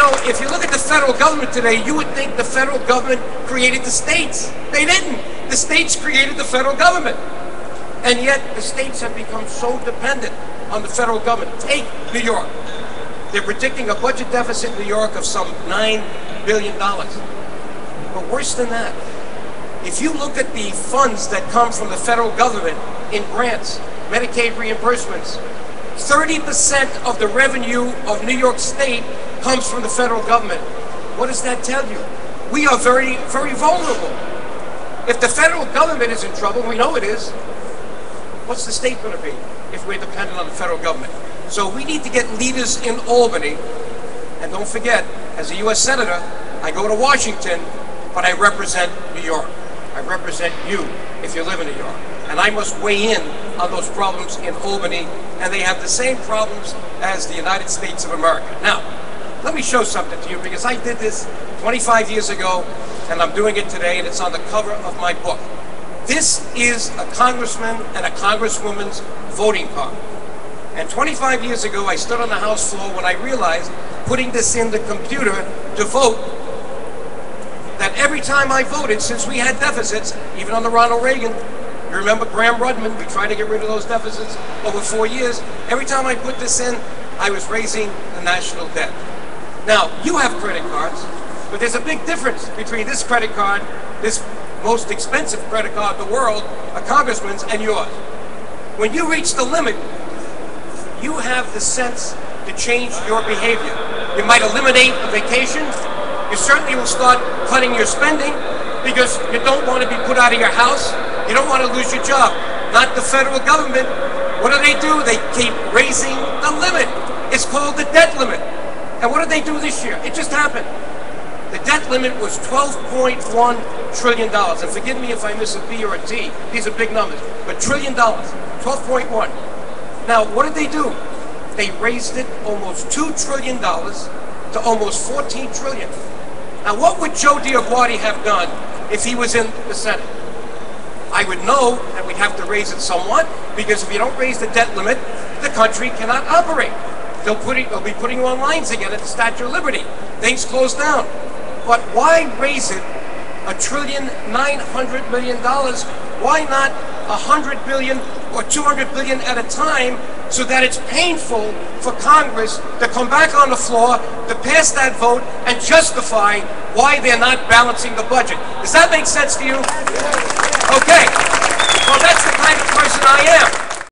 know, if you look at the federal government today, you would think the federal government created the states. They didn't. The states created the federal government. And yet, the states have become so dependent on the federal government. Take New York. They're predicting a budget deficit in New York of some $9 billion. But worse than that, if you look at the funds that come from the federal government in grants, Medicaid reimbursements, 30% of the revenue of New York State comes from the federal government. What does that tell you? We are very, very vulnerable. If the federal government is in trouble, we know it is, what's the state going to be if we're dependent on the federal government? So we need to get leaders in Albany. And don't forget, as a U.S. Senator, I go to Washington, but I represent New York. I represent you if you live in New York. And I must weigh in on those problems in Albany, and they have the same problems as the United States of America. Now, let me show something to you, because I did this 25 years ago, and I'm doing it today, and it's on the cover of my book. This is a congressman and a congresswoman's voting card. And 25 years ago, I stood on the House floor when I realized, putting this in the computer to vote, that every time I voted, since we had deficits, even under Ronald Reagan, you remember Graham Rudman, we tried to get rid of those deficits over 4 years. Every time I put this in, I was raising the national debt. Now, you have credit cards, but there's a big difference between this credit card, this most expensive credit card in the world, a congressman's, and yours. When you reach the limit, you have the sense to change your behavior. You might eliminate a vacation. You certainly will start cutting your spending because you don't want to be put out of your house. You don't want to lose your job. Not the federal government. What do? They keep raising the limit. It's called the debt limit. And what did they do this year? It just happened. The debt limit was $12.1 trillion. And forgive me if I miss a B or a T. These are big numbers. But $1 trillion, 12.1. Now, what did they do? They raised it almost $2 trillion to almost $14 trillion. Now, what would Joe DioGuardi have done if he was in the Senate? I would know that we'd have to raise it somewhat, because if you don't raise the debt limit, the country cannot operate. They'll be putting you on lines again at the Statue of Liberty. Things close down. But why raise it $1.9 trillion? Why not $100 billion or $200 billion at a time, so that it's painful for Congress to come back on the floor, to pass that vote, and justify why they're not balancing the budget? Does that make sense to you? Okay. Well, that's the kind of person I am.